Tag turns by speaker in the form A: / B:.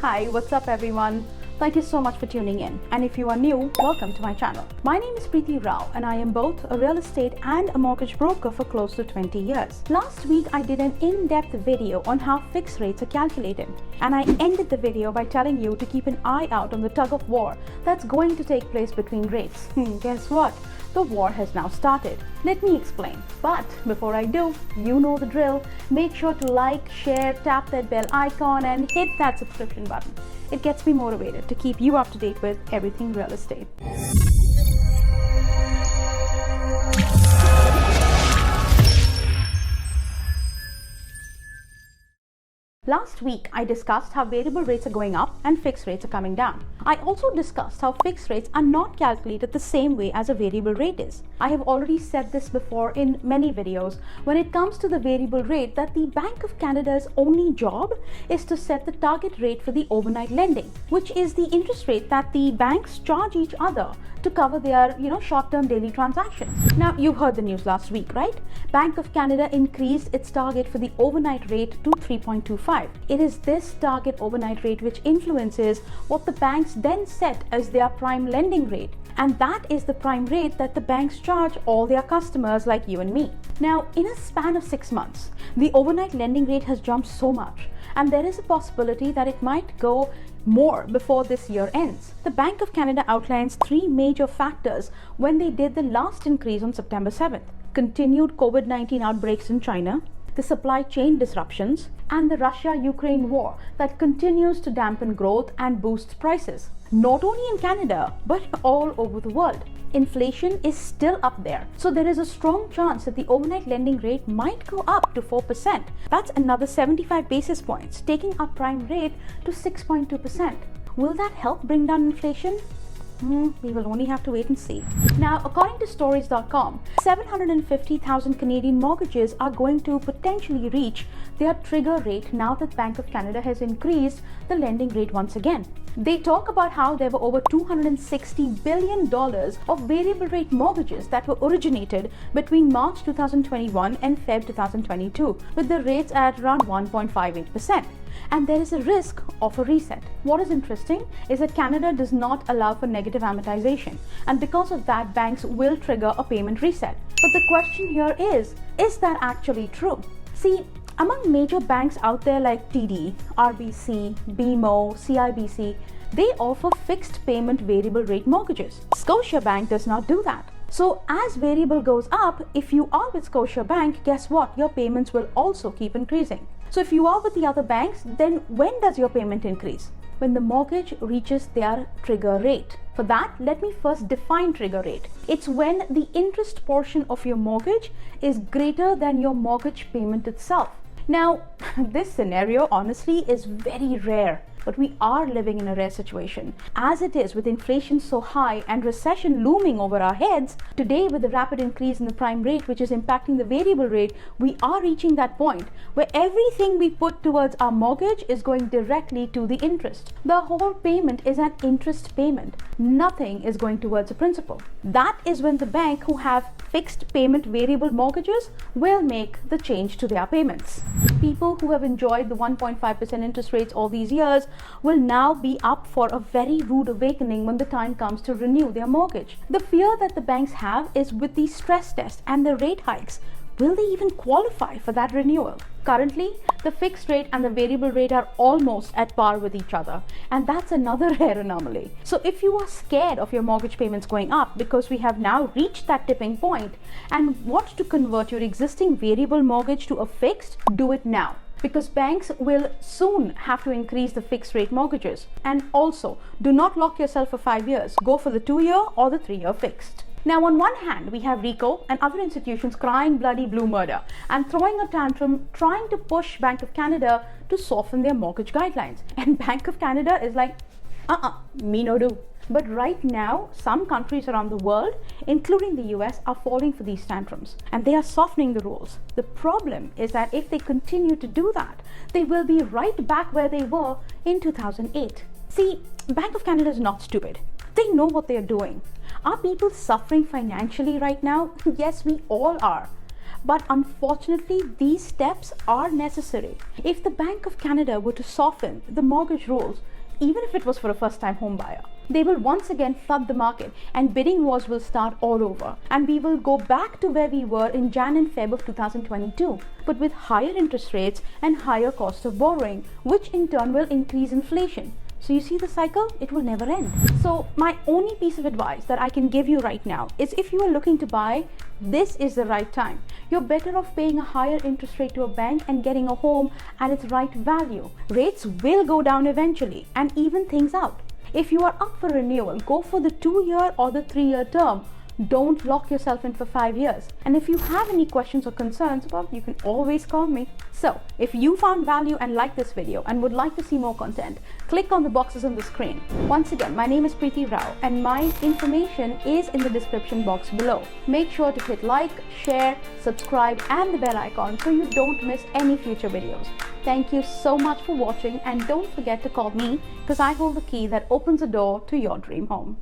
A: Hi, what's up everyone? Thank you so much for tuning in. And if you are new, welcome to my channel. My name is Preeti and I am both a real estate and a mortgage broker for close to 20 years. Last week, I did an in-depth video on how fixed rates are calculated. And I ended the video by telling you to keep an eye out on the tug of war that's going to take place between rates. Guess what? The war has now started. Let me explain. But before I do, you know the drill. Make sure to like, share, tap that bell icon and hit that subscription button. It gets me motivated to keep you up to date with everything real estate. Last week, I discussed how variable rates are going up and fixed rates are coming down. I also discussed how fixed rates are not calculated the same way as a variable rate is. I have already said this before in many videos. When it comes to the variable rate, that the Bank of Canada's only job is to set the target rate for the overnight lending, which is the interest rate that the banks charge each other to cover their, short-term daily transactions. Now, you heard the news last week, right? Bank of Canada increased its target for the overnight rate to 3.25. It is this target overnight rate which influences what the banks then set as their prime lending rate. And that is the prime rate that the banks charge all their customers like you and me. Now, in a span of 6 months, the overnight lending rate has jumped so much, and there is a possibility that it might go more before this year ends. The Bank of Canada outlines 3 major factors when they did the last increase on September 7th. Continued COVID-19 outbreaks in China, the supply chain disruptions, and the Russia-Ukraine war that continues to dampen growth and boosts prices, not only in Canada, but all over the world. Inflation is still up there, so there is a strong chance that the overnight lending rate might go up to 4%. That's another 75 basis points, taking our prime rate to 6.2%. Will that help bring down inflation? We will only have to wait and see. Now, according to stories.com, 750,000 Canadian mortgages are going to potentially reach their trigger rate now that Bank of Canada has increased the lending rate once again. They talk about how there were over $260 billion of variable rate mortgages that were originated between March 2021 and Feb 2022, with the rates at around 1.58%. And there is a risk of a reset. What is interesting is that Canada does not allow for negative amortization, and because of that, banks will trigger a payment reset. But the question here is that actually true? See, among major banks out there like TD, RBC, BMO, CIBC, they offer fixed payment variable rate mortgages. Scotiabank does not do that. So as variable goes up, if you are with Scotiabank, guess what? Your payments will also keep increasing. So if you are with the other banks, then when does your payment increase? When the mortgage reaches their trigger rate. For that, let me first define trigger rate. It's when the interest portion of your mortgage is greater than your mortgage payment itself. Now, this scenario honestly is very rare, but we are living in a rare situation. As it is, with inflation so high and recession looming over our heads, today with the rapid increase in the prime rate which is impacting the variable rate, we are reaching that point where everything we put towards our mortgage is going directly to the interest. The whole payment is an interest payment. Nothing is going towards a principal. That is when the bank who have fixed payment variable mortgages will make the change to their payments. People who have enjoyed the 1.5% interest rates all these years will now be up for a very rude awakening when the time comes to renew their mortgage. The fear that the banks have is with the stress test and the rate hikes, will they even qualify for that renewal? Currently, the fixed rate and the variable rate are almost at par with each other, and that's another rare anomaly. So if you are scared of your mortgage payments going up because we have now reached that tipping point and want to convert your existing variable mortgage to a fixed, do it now. Because banks will soon have to increase the fixed rate mortgages. And also, do not lock yourself for 5 years. Go for the 2-year or the 3-year fixed. Now, on one hand, we have RICO and other institutions crying bloody blue murder and throwing a tantrum, trying to push Bank of Canada to soften their mortgage guidelines. And Bank of Canada is like, me no do. But right now, some countries around the world, including the US, are falling for these tantrums and they are softening the rules. The problem is that if they continue to do that, they will be right back where they were in 2008. See, Bank of Canada is not stupid. They know what they are doing. Are people suffering financially right now? Yes, we all are. But unfortunately, these steps are necessary. If the Bank of Canada were to soften the mortgage rules, even if it was for a first-time home buyer, they will once again flood the market and bidding wars will start all over. And we will go back to where we were in Jan and Feb of 2022, but with higher interest rates and higher cost of borrowing, which in turn will increase inflation. So you see the cycle, it will never end. So my only piece of advice that I can give you right now is if you are looking to buy, this is the right time. You're better off paying a higher interest rate to a bank and getting a home at its right value. Rates will go down eventually and even things out. If you are up for renewal, go for the 2-year or the 3-year term. Don't lock yourself in for 5 years. And if you have any questions or concerns, well, you can always call me. So, if you found value and liked this video and would like to see more content, click on the boxes on the screen. Once again, my name is Preeti Rao and my information is in the description box below. Make sure to hit like, share, subscribe and the bell icon so you don't miss any future videos. Thank you so much for watching and don't forget to call me because I hold the key that opens the door to your dream home.